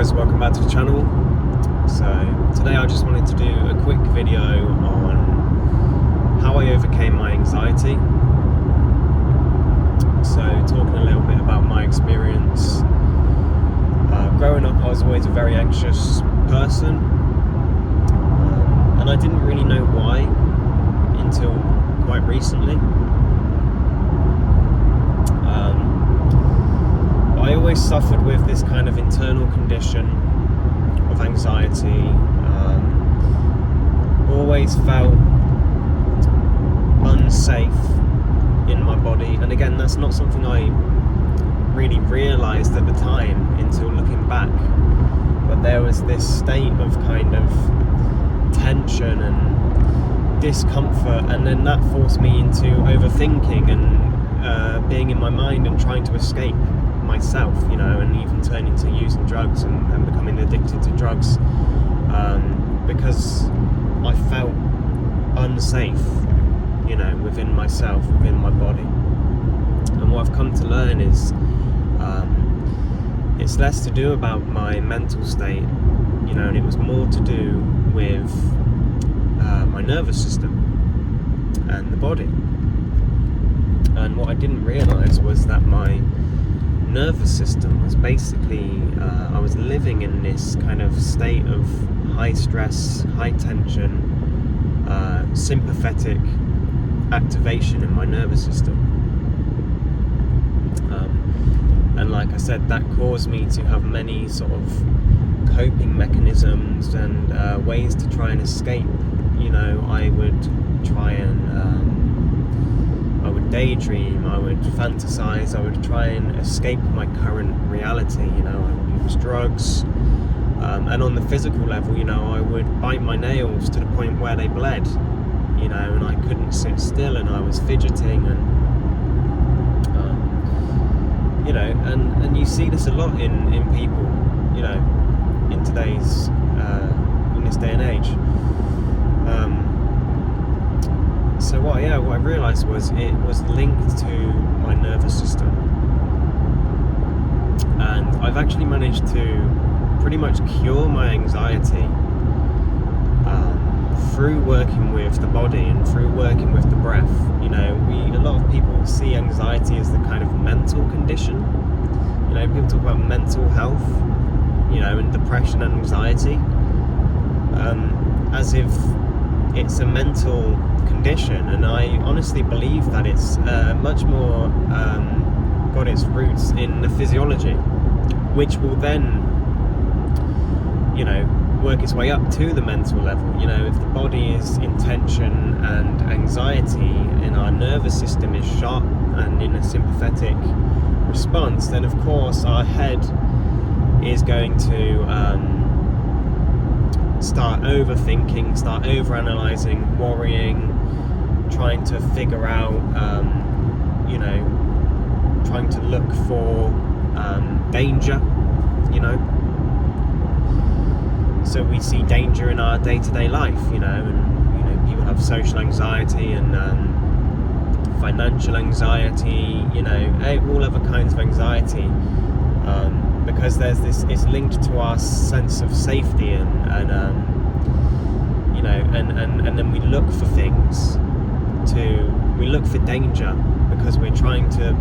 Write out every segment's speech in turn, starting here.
guys, welcome back to the channel. So today I just wanted to do a quick video on how I overcame my anxiety. So talking a little bit about my experience. Growing up I was always a very anxious person, and I didn't really know why until quite recently. I always suffered with this kind of internal condition of anxiety. Always felt unsafe in my body, and again, that's not something I really realised at the time until looking back. But there was this state of kind of tension and discomfort, and then that forced me into overthinking and being in my mind and trying to escape myself, and even turning to using drugs and becoming addicted to drugs, because I felt unsafe, within myself, within my body. And what I've come to learn is it's less to do about my mental state, and it was more to do with my nervous system and the body. And what I didn't realise was that my nervous system was basically, I was living in this kind of state of high stress, high tension, sympathetic activation in my nervous system. And like I said, that caused me to have many sort of coping mechanisms and ways to try and escape. I would try and I would daydream, I would fantasize, I would try and escape my current reality. I would use drugs, and on the physical level, I would bite my nails to the point where they bled, and I couldn't sit still, and I was fidgeting, and and you see this a lot in people, in today's in this day and age. So what I realised was it was linked to my nervous system, and I've actually managed to pretty much cure my anxiety through working with the body and through working with the breath. A lot of people see anxiety as the kind of mental condition. People talk about mental health, and depression and anxiety, as if it's a mental condition, and I honestly believe that it's much more got its roots in the physiology, which will then work its way up to the mental level. If the body is in tension and anxiety and our nervous system is sharp and in a sympathetic response, then of course our head is going to start overthinking, start overanalyzing, worrying, trying to figure out, trying to look for danger, So we see danger in our day-to-day life, and people have social anxiety and financial anxiety, all other kinds of anxiety, because there's this, it's linked to our sense of safety, and then we look for things, we look for danger because we're trying to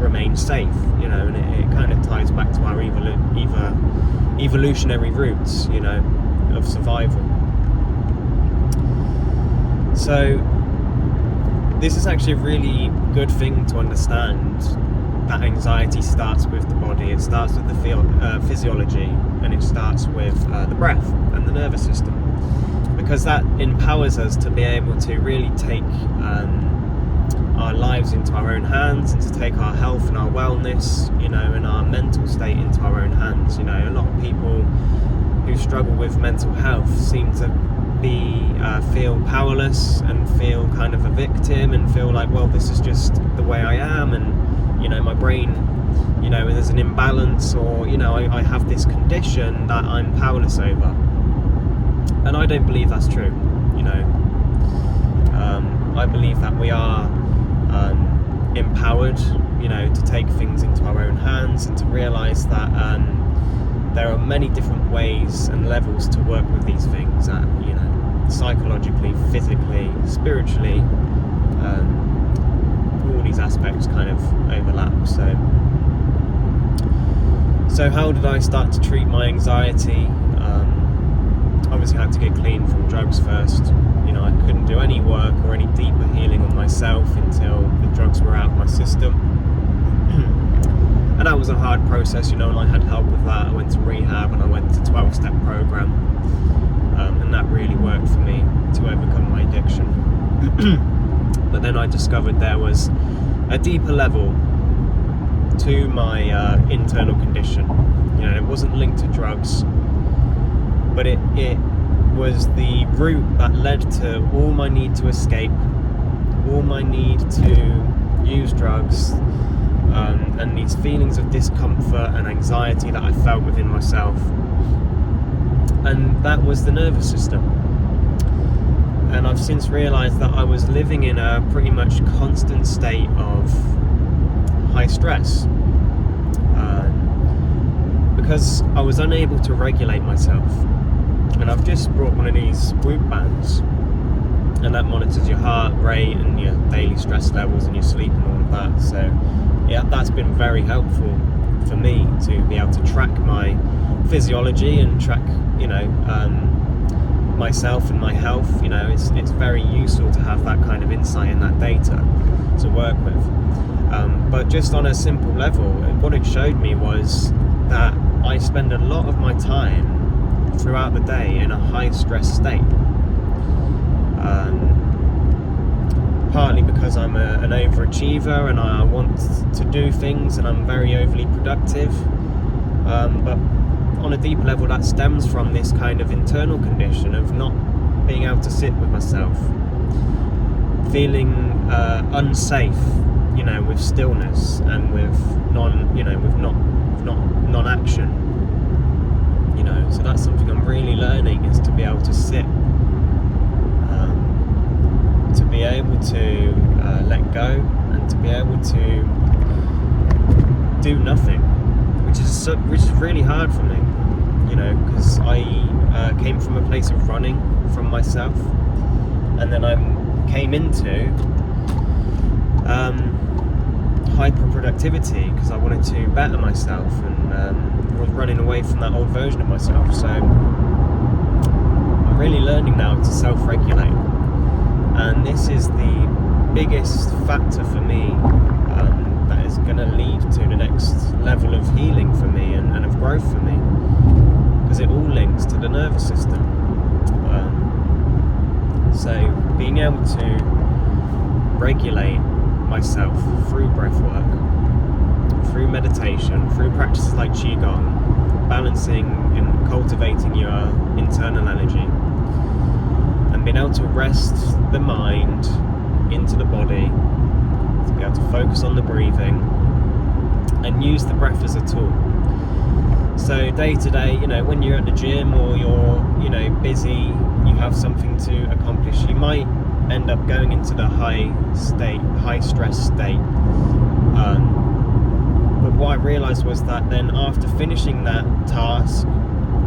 remain safe, and it kind of ties back to our evolutionary roots, of survival. So this is actually a really good thing to understand, that anxiety starts with the body, it starts with the physiology, and it starts with the breath and the nervous system, because that empowers us to be able to really take our lives into our own hands, and to take our health and our wellness, and our mental state into our own hands. A lot of people who struggle with mental health seem to feel powerless and feel kind of a victim, and feel like, well, this is just the way I am, and my brain, there's an imbalance, or I have this condition that I'm powerless over. And I don't believe that's true. I believe that we are empowered, to take things into our own hands, and to realise that there are many different ways and levels to work with these things, psychologically, physically, spiritually. All these aspects kind of overlap. So how did I start to treat my anxiety? Obviously I had to get clean from drugs first. I couldn't do any work or any deeper healing on myself until the drugs were out of my system. And that was a hard process, and I had help with that. I went to rehab and I went to 12-step program, and that really worked for me to overcome my addiction. But then I discovered there was a deeper level to my internal condition. It wasn't linked to drugs, but it was the route that led to all my need to escape, all my need to use drugs, and these feelings of discomfort and anxiety that I felt within myself. And that was the nervous system. And I've since realised that I was living in a pretty much constant state of high stress, because I was unable to regulate myself. And I've just brought one of these Whoop bands, and that monitors your heart rate and your daily stress levels and your sleep and all of that. So yeah, that's been very helpful for me to be able to track my physiology and track myself and my health. It's very useful to have that kind of insight and that data to work with. But just on a simple level, what it showed me was that I spend a lot of my time throughout the day in a high stress state, partly because I'm an overachiever and I want to do things and I'm very overly productive, but on a deeper level that stems from this kind of internal condition of not being able to sit with myself, feeling unsafe, with stillness and with non-action. So that's something I'm really learning, is to be able to sit, to be able to let go, and to be able to do nothing, which is really hard for me, because I came from a place of running from myself, and then I came into hyper productivity because I wanted to better myself, and was running away from that old version of myself. So I'm really learning now to self-regulate, and this is the biggest factor for me that is going to lead to the next level of healing for me and of growth for me, because it all links to the nervous system. So being able to regulate myself through breath work, through meditation, through practices like Qigong, balancing and cultivating your internal energy, and being able to rest the mind into the body, to be able to focus on the breathing and use the breath as a tool. So day to day, when you're at the gym or you're, busy, you have something to accomplish, you might end up going into the high stress state. But what I realised was that then after finishing that task,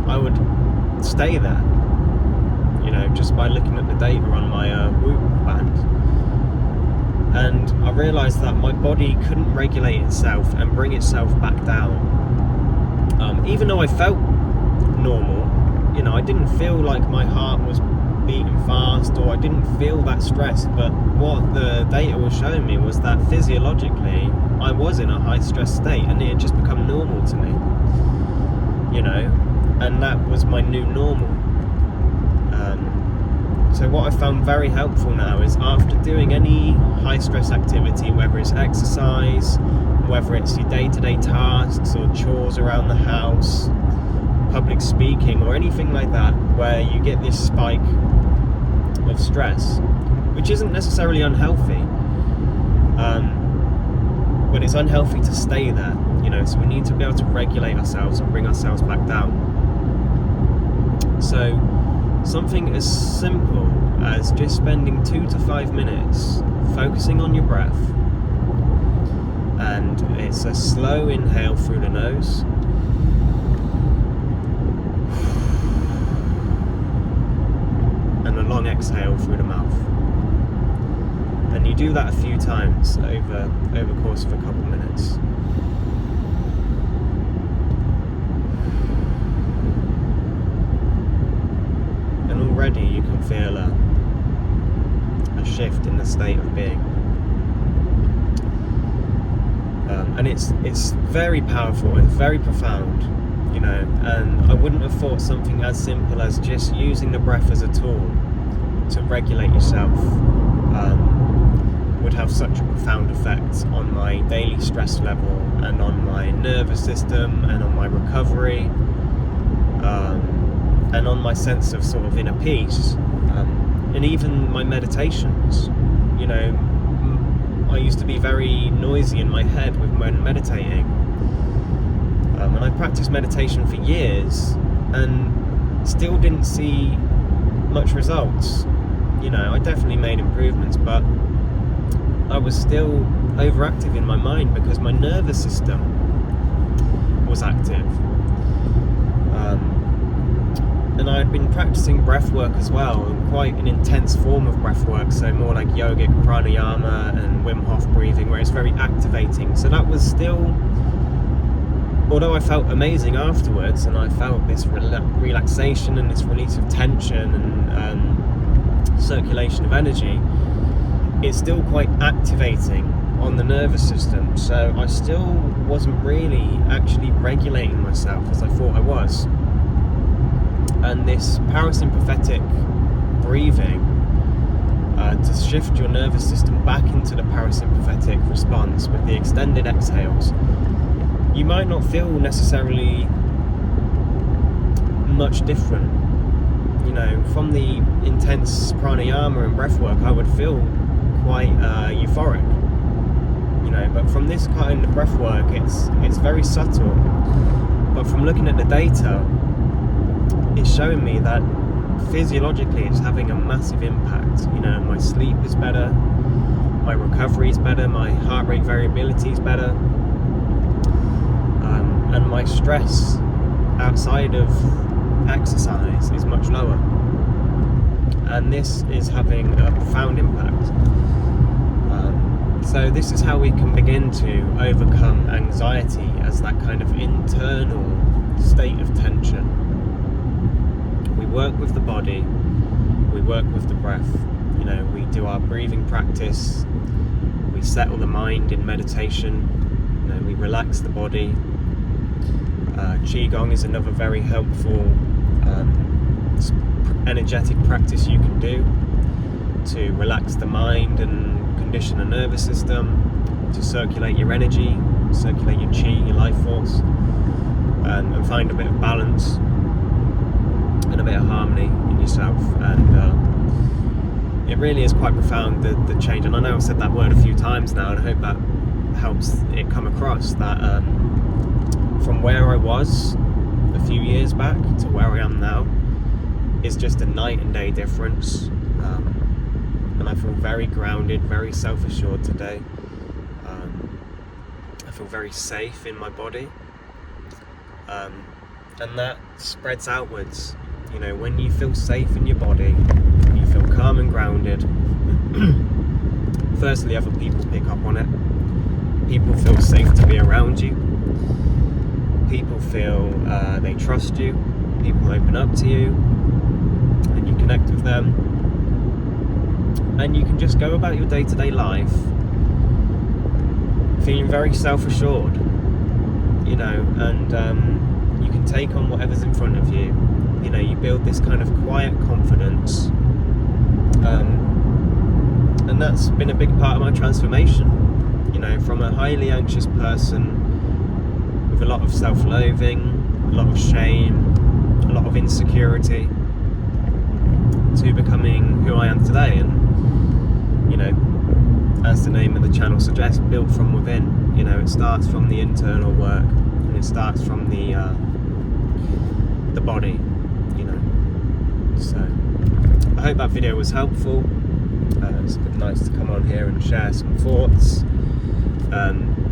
I would stay there, just by looking at the data on my Whoop band. And I realised that my body couldn't regulate itself and bring itself back down. Even though I felt normal, I didn't feel like my heart was beating fast, or I didn't feel that stressed, but what the data was showing me was that physiologically I was in a high stress state, and it had just become normal to me, and that was my new normal. So what I found very helpful now is, after doing any high stress activity, whether it's exercise, whether it's your day-to-day tasks or chores around the house, public speaking, or anything like that, where you get this spike of stress, which isn't necessarily unhealthy, but it's unhealthy to stay there, so we need to be able to regulate ourselves and bring ourselves back down. So something as simple as just spending 2 to 5 minutes focusing on your breath, and it's a slow inhale through the nose, do that a few times over the course of a couple minutes. And already you can feel a shift in the state of being. And it's very powerful, it's very profound, you know, and I wouldn't have thought something as simple as just using the breath as a tool to regulate yourself would have such a profound effect on my daily stress level and on my nervous system and on my recovery and on my sense of sort of inner peace and even my meditations. You know, I used to be very noisy in my head when meditating, and I practiced meditation for years and still didn't see much results. You know, I definitely made improvements, but I was still overactive in my mind because my nervous system was active. And I had been practicing breath work as well, and quite an intense form of breath work, so more like yogic pranayama and Wim Hof breathing, where it's very activating. So that was still, although I felt amazing afterwards, and I felt this relaxation and this release of tension and circulation of energy, it's still quite activating on the nervous system. So I still wasn't really actually regulating myself as I thought I was. And this parasympathetic breathing to shift your nervous system back into the parasympathetic response with the extended exhales, you might not feel necessarily much different. You know, from the intense pranayama and breath work, I would feel quite euphoric. You know, but from this kind of breath work, it's very subtle. But from looking at the data, it's showing me that physiologically it's having a massive impact. You know, my sleep is better, my recovery is better, my heart rate variability is better, and my stress outside of exercise is much lower. And this is having a profound impact. So this is how we can begin to overcome anxiety as that kind of internal state of tension. We work with the body, we work with the breath. You know, we do our breathing practice, we settle the mind in meditation, you know, we relax the body. Qigong is another very helpful energetic practice you can do to relax the mind and condition the nervous system, to circulate your energy, circulate your qi, your life force, and find a bit of balance and a bit of harmony in yourself. And it really is quite profound, the change. And I know I've said that word a few times now, and I hope that helps it come across that from where I was a few years back to where I am now is just a night and day difference. And I feel very grounded, very self-assured today. I feel very safe in my body, and that spreads outwards. You know, when you feel safe in your body, you feel calm and grounded, firstly other people pick up on it. People feel safe to be around you. People feel they trust you. People open up to you and you connect with them, and you can just go about your day-to-day life feeling very self-assured, you know, and you can take on whatever's in front of you. You know, you build this kind of quiet confidence, and that's been a big part of my transformation. You know, from a highly anxious person with a lot of self-loathing, a lot of shame, a lot of insecurity, to becoming who I am today. And, you know, as the name of the channel suggests, built from within. You know, it starts from the internal work, and it starts from the body, you know. So I hope that video was helpful. It's been nice to come on here and share some thoughts.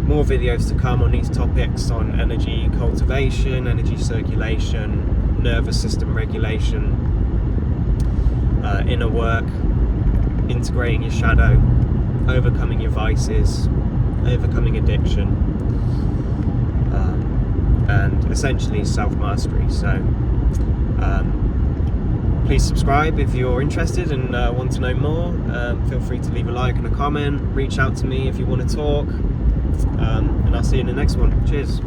More videos to come on these topics, on energy cultivation, energy circulation, nervous system regulation, inner work, integrating your shadow, overcoming your vices, overcoming addiction, and essentially self-mastery. So please subscribe if you're interested and want to know more. Feel free to leave a like and a comment. Reach out to me if you want to talk, and I'll see you in the next one. Cheers.